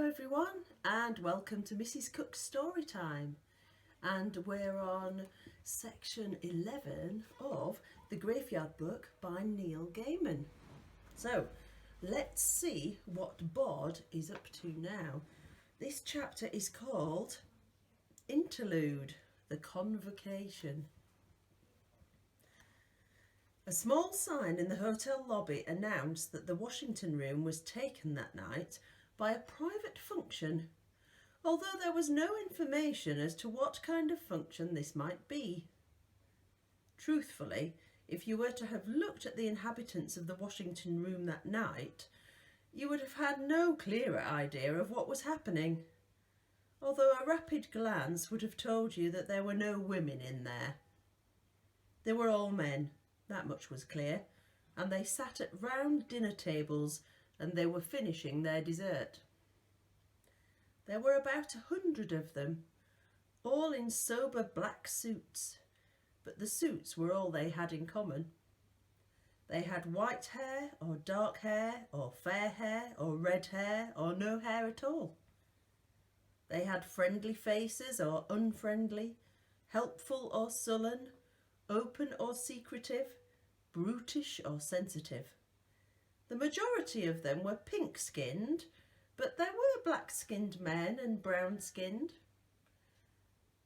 Hello everyone and welcome to Mrs. Cooke's story time, and we're on section 11 of The Graveyard Book by Neil Gaiman. So let's see what Bart is up to now. This chapter is called Interlude, the Convocation. A small sign in the hotel lobby announced that the Washington room was taken that night by a private function, although there was no information as to what kind of function this might be. Truthfully, if you were to have looked at the inhabitants of the Washington room that night, you would have had no clearer idea of what was happening, although a rapid glance would have told you that there were no women in there. They were all men, that much was clear, and they sat at round dinner tables and they were finishing their dessert. There were about 100 of them, all in sober black suits, but the suits were all they had in common. They had white hair, or dark hair, or fair hair, or red hair, or no hair at all. They had friendly faces or unfriendly, helpful or sullen, open or secretive, brutish or sensitive. The majority of them were pink-skinned, but there were black-skinned men and brown-skinned.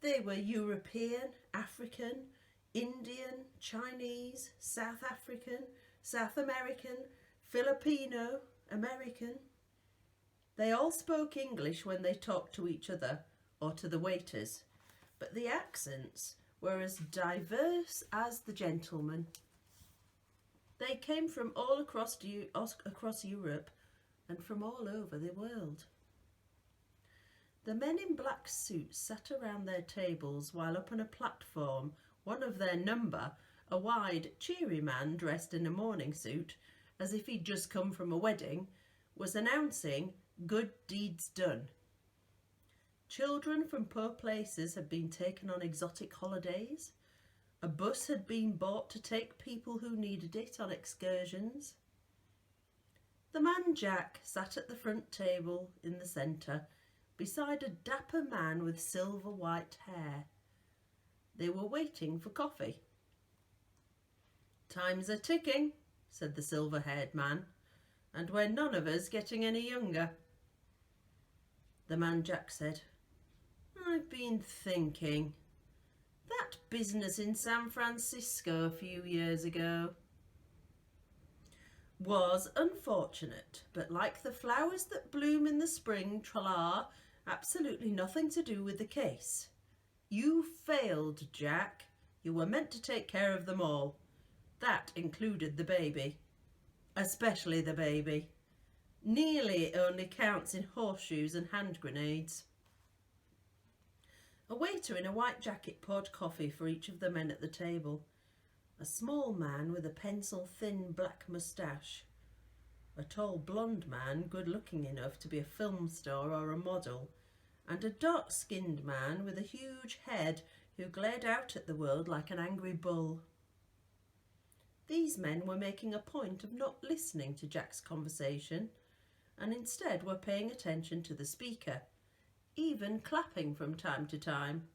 They were European, African, Indian, Chinese, South African, South American, Filipino, American. They all spoke English when they talked to each other or to the waiters, but the accents were as diverse as the gentlemen. They came from all across Europe and from all over the world. The men in black suits sat around their tables while up on a platform, one of their number, a wide, cheery man dressed in a morning suit, as if he'd just come from a wedding, was announcing good deeds done. Children from poor places had been taken on exotic holidays. A bus had been bought to take people who needed it on excursions. The man Jack sat at the front table in the centre, beside a dapper man with silver white hair. They were waiting for coffee. "Time's a-ticking," said the silver-haired man, "and we're none of us getting any younger." The man Jack said, "I've been thinking. That business in San Francisco a few years ago was unfortunate, but like the flowers that bloom in the spring, tra-la, absolutely nothing to do with the case. You failed, Jack. You were meant to take care of them all. That included the baby. Especially the baby. Nearly only counts in horseshoes and hand grenades." A waiter in a white jacket poured coffee for each of the men at the table. A small man with a pencil-thin black moustache. A tall blonde man, good-looking enough to be a film star or a model. And a dark-skinned man with a huge head who glared out at the world like an angry bull. These men were making a point of not listening to Jack's conversation, and instead were paying attention to the speaker, even clapping from time to time.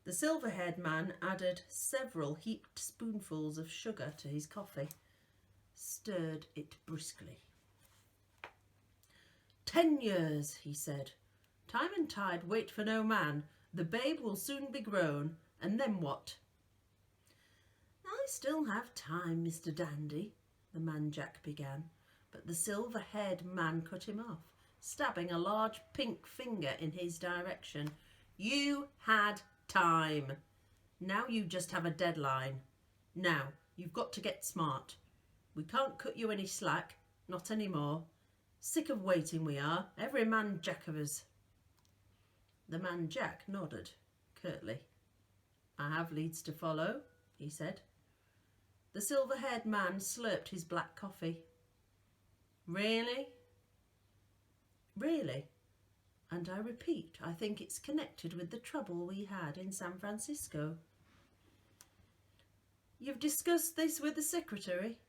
The silver-haired man added several heaped spoonfuls of sugar to his coffee, stirred it briskly. 10 years, he said. Time and tide wait for no man. The babe will soon be grown, and then what? "I still have time, Mr. Dandy," the man Jack began, but the silver-haired man cut him off, stabbing a large pink finger in his direction. "You had time. Now you just have a deadline. Now, you've got to get smart. We can't cut you any slack, not anymore. Sick of waiting we are, every man Jack of us." The man Jack nodded, curtly. "I have leads to follow," he said. The silver-haired man slurped his black coffee. "Really?" "Really. And I repeat, I think it's connected with the trouble we had in San Francisco." "You've discussed this with the secretary?"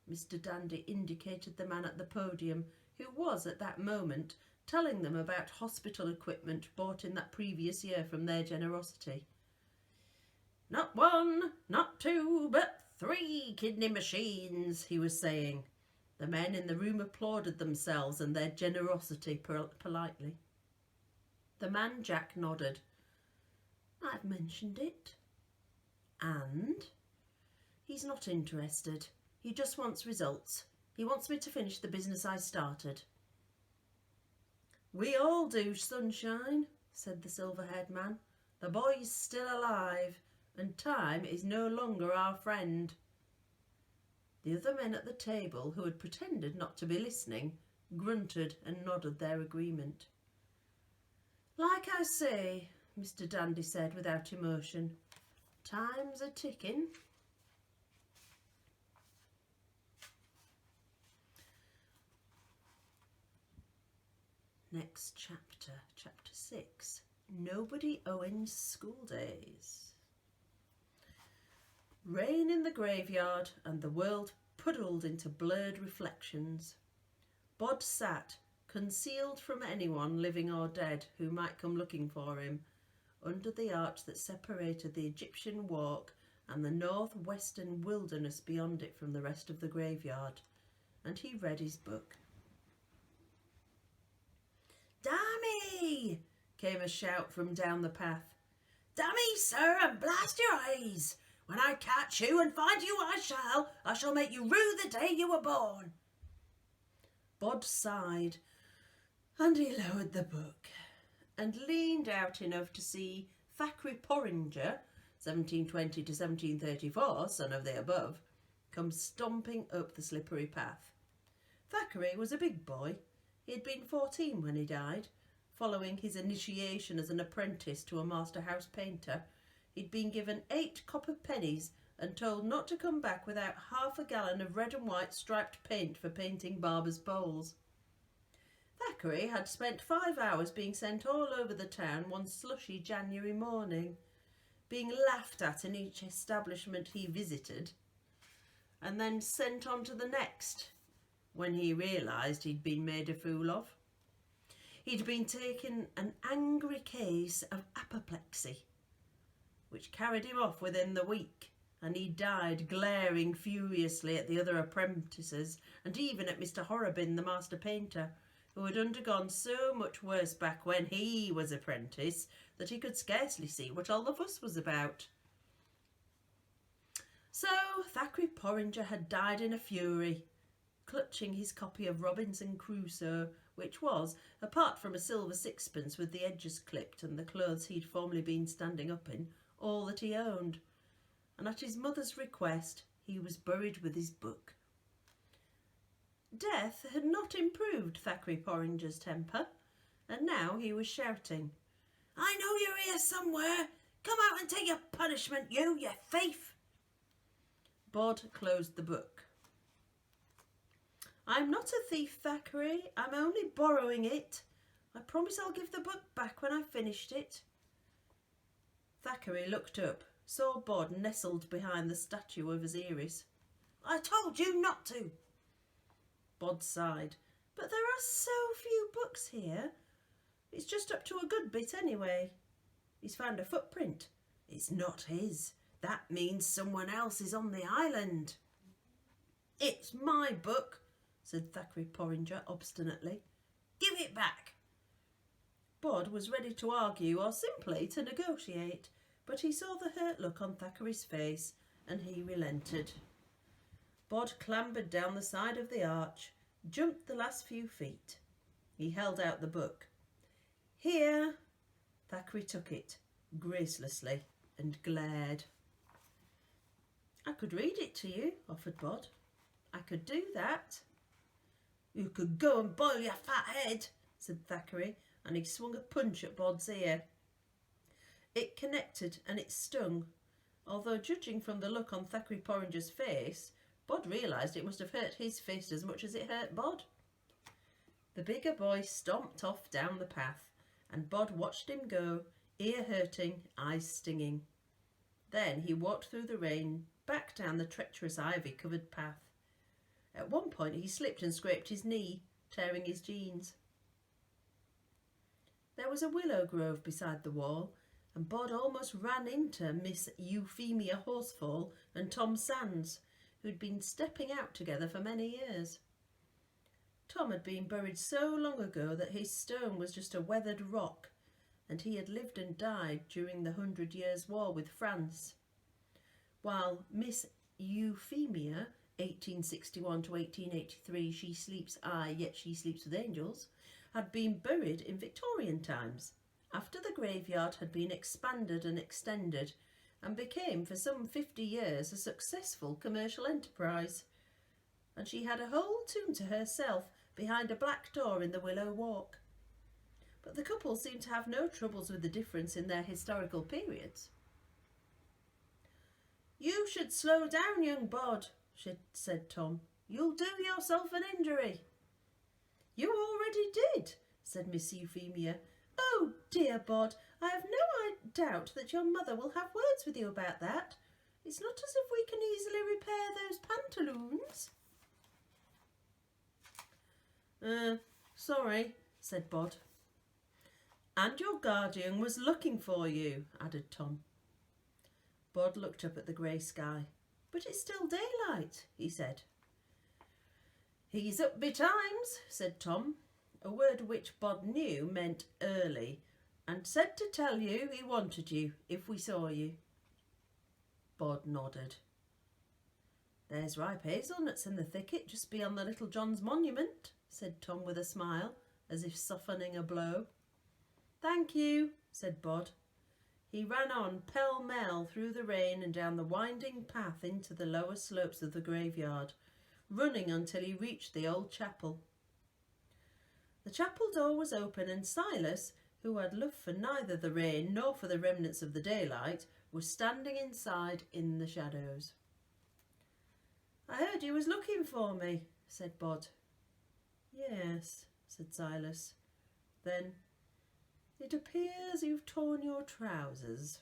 Mr. Dandy indicated the man at the podium, who was at that moment telling them about hospital equipment bought in that previous year from their generosity. "Not one, not two, but 3 kidney machines," he was saying. The men in the room applauded themselves and their generosity politely. The man Jack nodded. "I've mentioned it." "And?" "He's not interested. He just wants results. He wants me to finish the business I started." "We all do, Sunshine," said the silver-haired man. "The boy's still alive, and time is no longer our friend." The other men at the table, who had pretended not to be listening, grunted and nodded their agreement. "Like I say," Mr. Dandy said without emotion, "time's a-ticking." Next chapter, chapter 6, Nobody Owen's School Days. Rain in the graveyard, and the world puddled into blurred reflections. Bod sat, concealed from anyone living or dead who might come looking for him, under the arch that separated the Egyptian walk and the northwestern wilderness beyond it from the rest of the graveyard, and he read his book. "Dammy!" came a shout from down the path. "Dammy, sir, and blast your eyes! When I catch you and find you I shall make you rue the day you were born." Bod sighed, and he lowered the book and leaned out enough to see Thackeray Porringer, 1720 to 1734, son of the above, come stomping up the slippery path. Thackeray was a big boy. He had been 14 when he died. Following his initiation as an apprentice to a master house painter, he'd been given 8 copper pennies and told not to come back without half a gallon of red and white striped paint for painting barbers' bowls. Thackeray had spent 5 hours being sent all over the town one slushy January morning, being laughed at in each establishment he visited, and then sent on to the next, when he realised he'd been made a fool of. He'd been taken an angry case of apoplexy, which carried him off within the week, and he died glaring furiously at the other apprentices and even at Mr. Horrobin, the master painter, who had undergone so much worse back when he was apprentice that he could scarcely see what all the fuss was about. So Thackeray Porringer had died in a fury, clutching his copy of Robinson Crusoe, which was, apart from a silver sixpence with the edges clipped and the clothes he'd formerly been standing up in, all that he owned, and at his mother's request he was buried with his book. Death had not improved Thackeray Porringer's temper, and now he was shouting, "I know you're here somewhere! Come out and take your punishment, you thief!" Bod closed the book. "I'm not a thief, Thackeray. I'm only borrowing it. I promise I'll give the book back when I've finished it." Thackeray looked up, saw Bod nestled behind the statue of Osiris. "I told you not to." Bod sighed. "But there are so few books here. It's just up to a good bit anyway." He's found a footprint. "It's not his. That means someone else is on the island." "It's my book," said Thackeray Porringer obstinately. "Give it back." Bod was ready to argue or simply to negotiate, but he saw the hurt look on Thackeray's face and he relented. Bod clambered down the side of the arch, jumped the last few feet. He held out the book. "Here." Thackeray took it, gracelessly, and glared. "I could read it to you," offered Bod. "I could do that." "You could go and boil your fat head," said Thackeray, and he swung a punch at Bod's ear. It connected and it stung, although judging from the look on Thackeray Porringer's face, Bod realised it must have hurt his fist as much as it hurt Bod. The bigger boy stomped off down the path, and Bod watched him go, ear hurting, eyes stinging. Then he walked through the rain, back down the treacherous ivy-covered path. At one point he slipped and scraped his knee, tearing his jeans. There was a willow grove beside the wall, and Bod almost ran into Miss Euphemia Horsefall and Tom Sands, who'd been stepping out together for many years. Tom had been buried so long ago that his stone was just a weathered rock, and he had lived and died during the 100 Years' War with France, while Miss Euphemia, 1861 to 1883, she sleeps I, yet she sleeps with angels, had been buried in Victorian times, after the graveyard had been expanded and extended, and became for some 50 years a successful commercial enterprise. And she had a whole tomb to herself behind a black door in the Willow Walk. But the couple seemed to have no troubles with the difference in their historical periods. "You should slow down, young Bod," said Tom. "You'll do yourself an injury." "You already did," said Miss Euphemia. "Oh dear, Bod, I have no doubt that your mother will have words with you about that. It's not as if we can easily repair those pantaloons." Sorry," said Bod. "And your guardian was looking for you," added Tom. Bod looked up at the grey sky. "But it's still daylight," he said. "He's up betimes," said Tom, a word which Bod knew meant early, "and said to tell you he wanted you if we saw you." Bod nodded. "There's ripe hazelnuts in the thicket just beyond the Little John's monument," said Tom with a smile, as if softening a blow. "Thank you," said Bod. He ran on pell-mell through the rain and down the winding path into the lower slopes of the graveyard, running until he reached the old chapel. The chapel door was open, and Silas, who had looked for neither the rain nor for the remnants of the daylight, was standing inside in the shadows. "I heard you was looking for me," said Bod. "Yes," said Silas. Then, "It appears you've torn your trousers."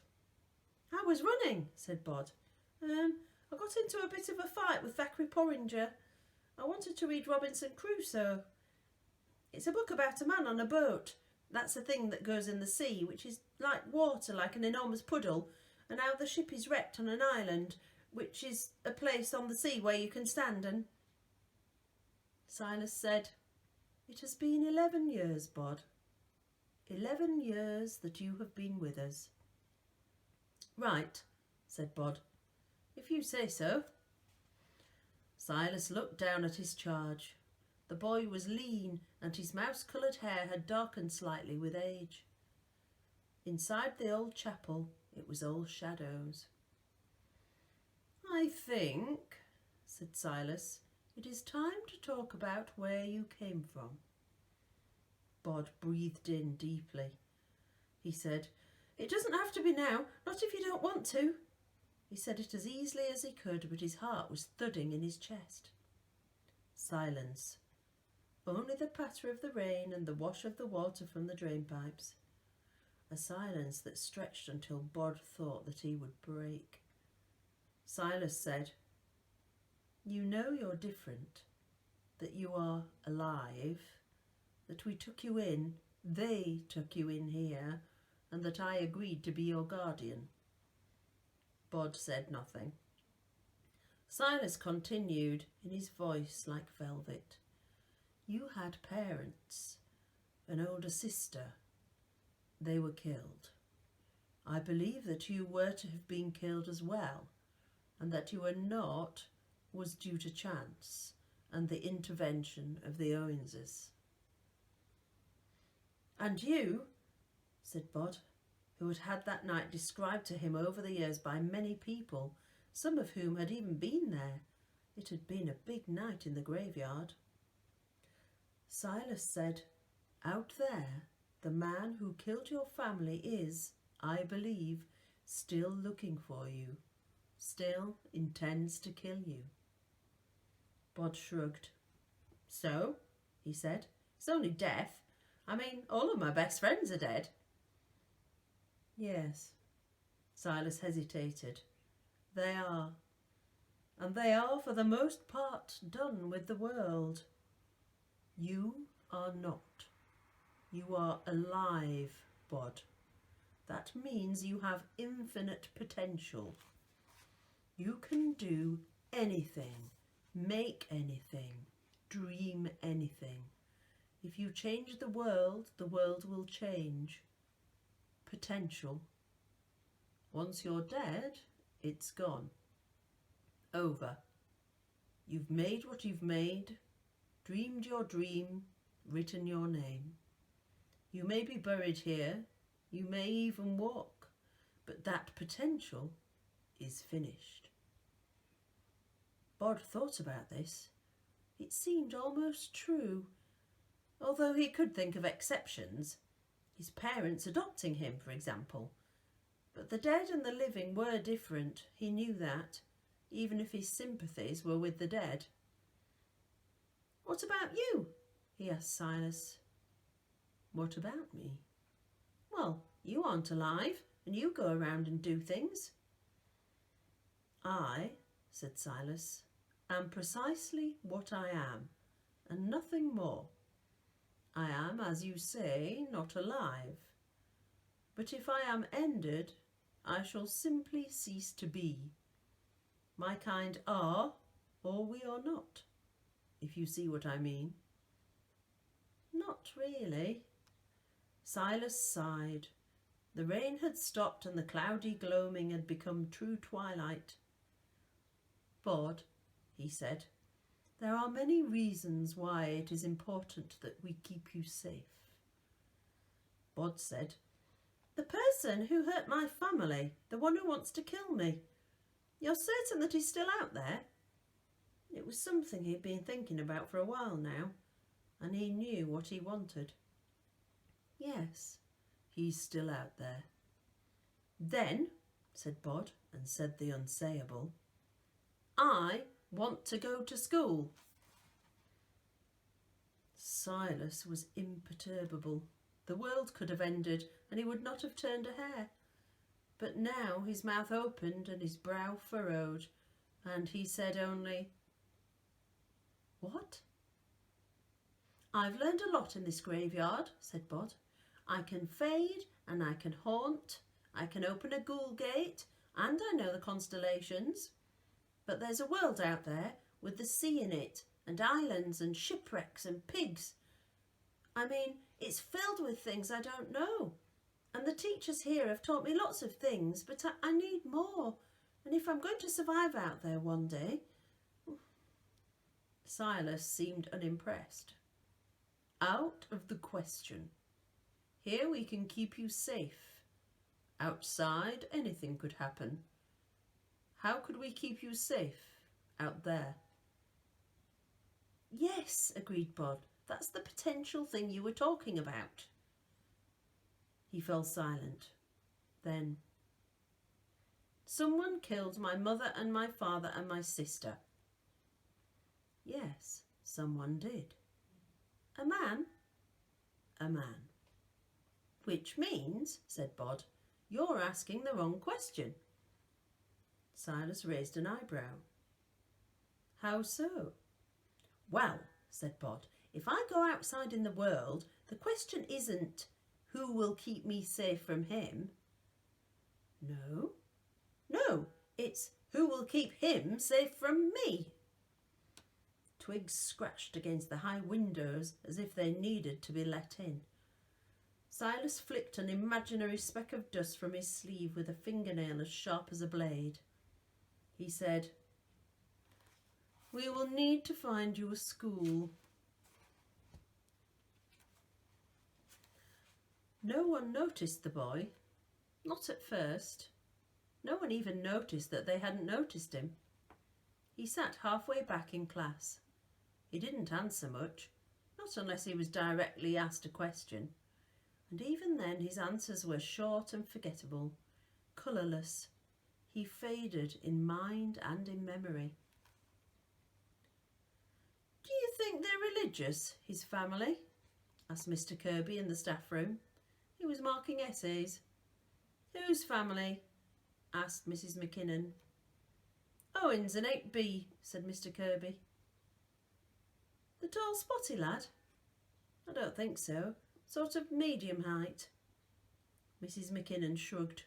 "I was running," said Bod. I got into a bit of a fight with Thackeray Porringer. I wanted to read Robinson Crusoe. It's a book about a man on a boat. That's a thing that goes in the sea, which is like water, like an enormous puddle, and how the ship is wrecked on an island, which is a place on the sea where you can stand and..." Silas said, "It has been 11 years, Bod. 11 years that you have been with us." "Right," said Bod, "if you say so." Silas looked down at his charge. The boy was lean, and his mouse-coloured hair had darkened slightly with age. Inside the old chapel, it was all shadows. "I think," said Silas, "it is time to talk about where you came from." Bod breathed in deeply. He said, "It doesn't have to be now, not if you don't want to." He said it as easily as he could, but his heart was thudding in his chest. Silence. Only the patter of the rain and the wash of the water from the drainpipes. A silence that stretched until Bod thought that he would break. Silas said, "You know you're different, that you are alive, that we took you in, they took you in here, and that I agreed to be your guardian." Bod said nothing. Silas continued, in his voice like velvet. "You had parents, an older sister. They were killed. I believe that you were to have been killed as well, and that you were not was due to chance and the intervention of the Owenses." "And you," said Bod, who had had that night described to him over the years by many people, some of whom had even been there. It had been a big night in the graveyard. Silas said, "Out there, the man who killed your family is, I believe, still looking for you, still intends to kill you." Bod shrugged. "So," he said, "it's only death. I mean, all of my best friends are dead." "Yes," Silas hesitated. "They are. And they are for the most part done with the world. You are not." You are alive, Bod. That means you have infinite potential. You can do anything, make anything, dream anything. If you change the world will change. Potential. Once you're dead, it's gone. Over. You've made what you've made, dreamed your dream, written your name. You may be buried here, you may even walk, but that potential is finished. Bod thought about this. It seemed almost true, although he could think of exceptions. His parents adopting him, for example. But the dead and the living were different, he knew that, even if his sympathies were with the dead. What about you? He asked Silas. What about me? Well, you aren't alive, and you go around and do things. I, said Silas, am precisely what I am, and nothing more. I am, as you say, not alive. But if I am ended, I shall simply cease to be. My kind are, or we are not, if you see what I mean. Not really. Silas sighed. The rain had stopped and the cloudy gloaming had become true twilight. Bod, he said, there are many reasons why it is important that we keep you safe. Bod said, the person who hurt my family, the one who wants to kill me. You're certain that he's still out there? It was something he'd been thinking about for a while now, and he knew what he wanted. Yes, he's still out there. Then, said Bod, and said the unsayable, I want to go to school. Silas was imperturbable. The world could have ended, and he would not have turned a hair. But now his mouth opened and his brow furrowed, and he said only, What? I've learned a lot in this graveyard, said Bod. I can fade and I can haunt, I can open a ghoul gate, and I know the constellations. But there's a world out there with the sea in it, and islands and shipwrecks and pigs. I mean, it's filled with things I don't know. And the teachers here have taught me lots of things, but I need more. And if I'm going to survive out there one day... Silas seemed unimpressed. Out of the question. Here we can keep you safe. Outside, anything could happen. How could we keep you safe out there? Yes, agreed Bod. That's the potential thing you were talking about. He fell silent. Then, someone killed my mother and my father and my sister. Yes, someone did. A man? A man. Which means, said Bod, you're asking the wrong question. Silas raised an eyebrow. How so? Well, said Bod, if I go outside in the world, the question isn't who will keep me safe from him. No, it's who will keep him safe from me. Twigs scratched against the high windows as if they needed to be let in. Silas flicked an imaginary speck of dust from his sleeve with a fingernail as sharp as a blade. He said, We will need to find you a school. No one noticed the boy. Not at first. No one even noticed that they hadn't noticed him. He sat halfway back in class. He didn't answer much, not unless he was directly asked a question. And even then his answers were short and forgettable, colourless. He faded in mind and in memory. Do you think they're religious, his family? Asked Mr. Kirby in the staff room. He was marking essays. Whose family? Asked Mrs. McKinnon. Owen's and 8B, said Mr. Kirby. The tall spotty lad? I don't think so. Sort of medium height. Mrs. McKinnon shrugged.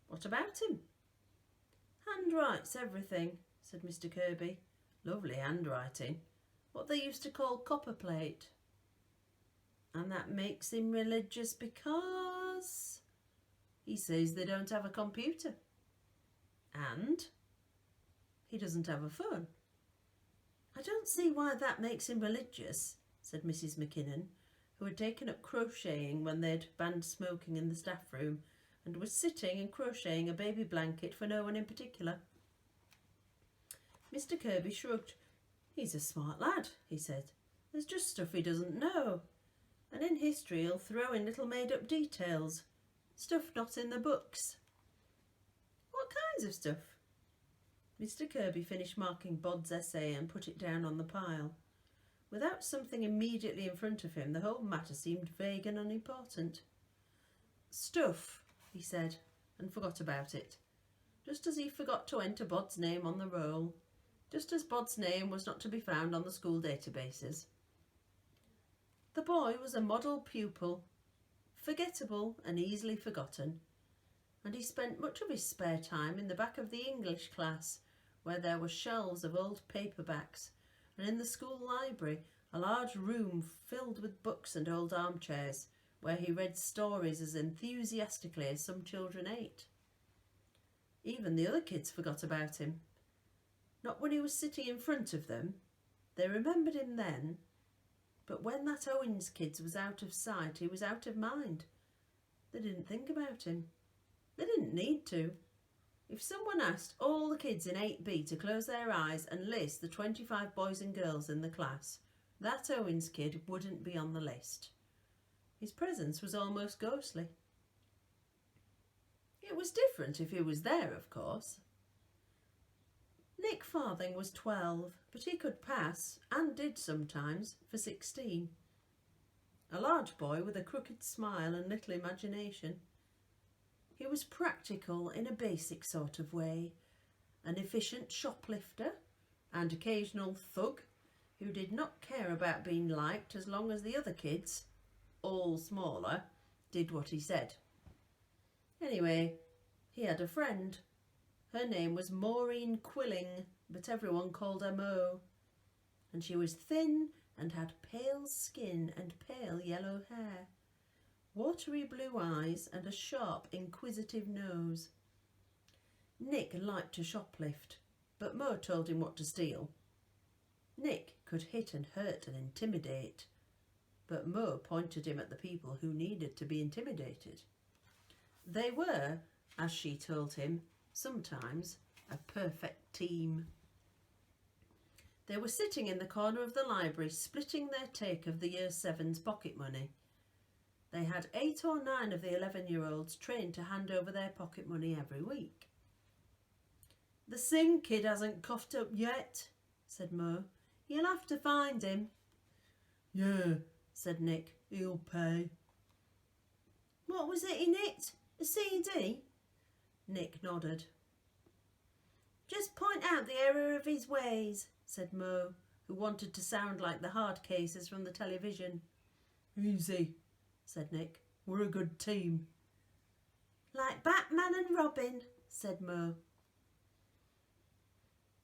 What about him? Handwrites everything, said Mr. Kirby. Lovely handwriting. What they used to call copperplate. And that makes him religious because he says they don't have a computer. And he doesn't have a phone. I don't see why that makes him religious, said Mrs. McKinnon, who had taken up crocheting when they'd banned smoking in the staff room and was sitting and crocheting a baby blanket for no one in particular. Mr. Kirby shrugged. He's a smart lad, he said. There's just stuff he doesn't know. And in history he'll throw in little made-up details. Stuff not in the books. What kinds of stuff? Mr. Kirby finished marking Bod's essay and put it down on the pile. Without something immediately in front of him, the whole matter seemed vague and unimportant. Stuff, he said, and forgot about it. Just as he forgot to enter Bod's name on the roll. Just as Bod's name was not to be found on the school databases. The boy was a model pupil, forgettable and easily forgotten, and he spent much of his spare time in the back of the English class, where there were shelves of old paperbacks, and in the school library a large room filled with books and old armchairs, where he read stories as enthusiastically as some children ate. Even the other kids forgot about him. Not when he was sitting in front of them. They remembered him then, but when that Owens kid was out of sight, he was out of mind. They didn't think about him. They didn't need to. If someone asked all the kids in 8B to close their eyes and list the 25 boys and girls in the class, that Owens kid wouldn't be on the list. His presence was almost ghostly. It was different if he was there, of course. Nick Farthing was 12, but he could pass, and did sometimes, for 16. A large boy with a crooked smile and little imagination. He was practical in a basic sort of way, an efficient shoplifter and occasional thug who did not care about being liked as long as the other kids, all smaller, did what he said. Anyway, he had a friend. Her name was Maureen Quilling, but everyone called her Mo. And she was thin and had pale skin and pale yellow hair, watery blue eyes and a sharp, inquisitive nose. Nick liked to shoplift, but Mo told him what to steal. Nick could hit and hurt and intimidate, but Mo pointed him at the people who needed to be intimidated. They were, as she told him, sometimes a perfect team. They were sitting in the corner of the library, splitting their take of the Year 7's pocket money. They had 8 or 9 of the 11-year-olds trained to hand over their pocket money every week. The Singh kid hasn't coughed up yet, said Mo. You'll have to find him. Yeah, said Nick. He'll pay. What was it in it? A CD? Nick nodded. Just point out the error of his ways, said Mo, who wanted to sound like the hard cases from the television. Easy, said Nick. We're a good team. Like Batman and Robin, said Mo.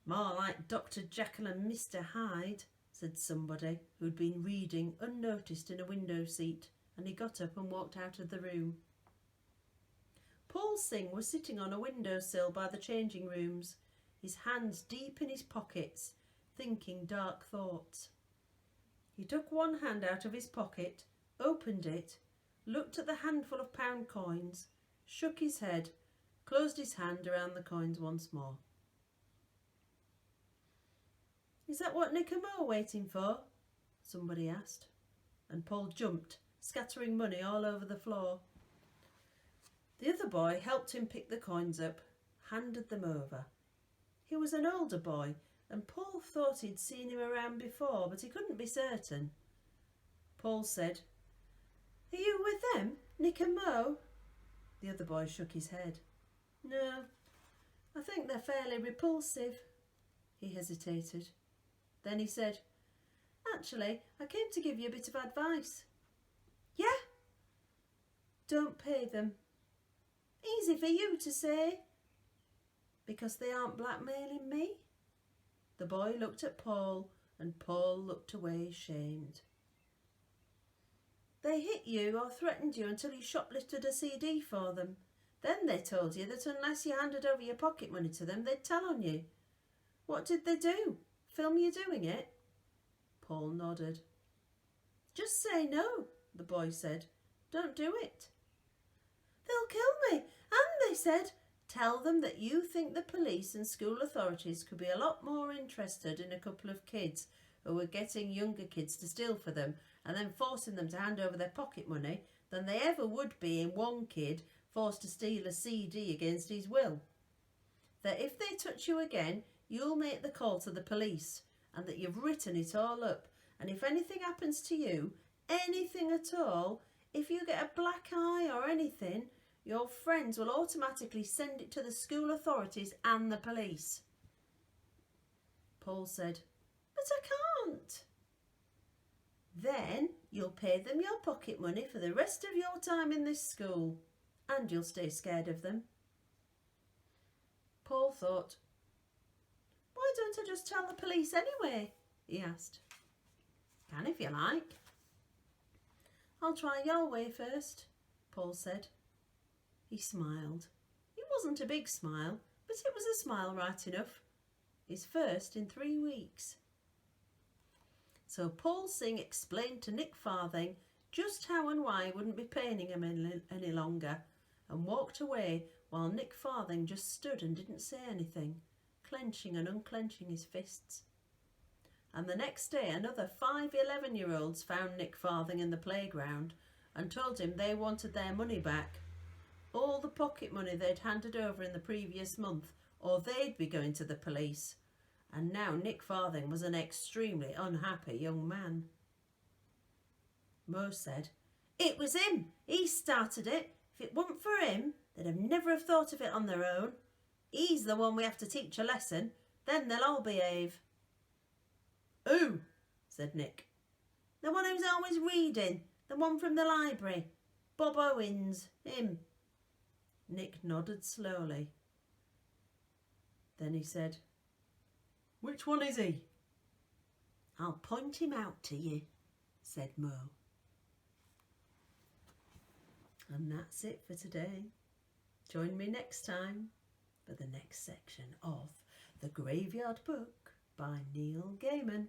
More like Dr. Jekyll and Mr. Hyde, said somebody who'd been reading unnoticed in a window seat, and he got up and walked out of the room. Paul Singh was sitting on a windowsill by the changing rooms, his hands deep in his pockets, thinking dark thoughts. He took one hand out of his pocket, opened it, looked at the handful of pound coins, shook his head, closed his hand around the coins once more. Is that what Nick and Mo are waiting for? Somebody asked, and Paul jumped, scattering money all over the floor. The other boy helped him pick the coins up, handed them over. He was an older boy, and Paul thought he'd seen him around before, but he couldn't be certain. Paul said, Are you with them, Nick and Mo? The other boy shook his head. No, I think they're fairly repulsive. He hesitated. Then he said, Actually, I came to give you a bit of advice. Yeah? Don't pay them. Easy for you to say. Because they aren't blackmailing me? The boy looked at Paul, and Paul looked away shamed. They hit you or threatened you until you shoplifted a CD for them. Then they told you that unless you handed over your pocket money to them, they'd tell on you. What did they do? Film you doing it? Paul nodded. Just say no, the boy said. Don't do it. They'll kill me. And they said, tell them that you think the police and school authorities could be a lot more interested in a couple of kids who were getting younger kids to steal for them and then forcing them to hand over their pocket money than they ever would be in one kid forced to steal a CD against his will. That if they touch you again, you'll make the call to the police, and that you've written it all up, and if anything happens to you, anything at all, if you get a black eye or anything, your friends will automatically send it to the school authorities and the police. Paul said, but I can't. Then you'll pay them your pocket money for the rest of your time in this school, and you'll stay scared of them. Paul thought, why don't I just tell the police anyway? He asked. Can if you like. I'll try your way first, Paul said. He smiled. It wasn't a big smile, but it was a smile right enough. His first in 3 weeks. So Paul Singh explained to Nick Farthing just how and why he wouldn't be paying him any longer, and walked away while Nick Farthing just stood and didn't say anything, clenching and unclenching his fists. And the next day another 5 11-year-olds found Nick Farthing in the playground and told him they wanted their money back. All the pocket money they'd handed over in the previous month, or they'd be going to the police. And now Nick Farthing was an extremely unhappy young man. Mo said, it was him. He started it. If it wasn't for him, they'd have never have thought of it on their own. He's the one we have to teach a lesson. Then they'll all behave. Who? Said Nick. The one who's always reading. The one from the library. Bob Owens. Him. Nick nodded slowly. Then he said, which one is he? I'll point him out to you, said Mo. And that's it for today. Join me next time for the next section of The Graveyard Book by Neil Gaiman.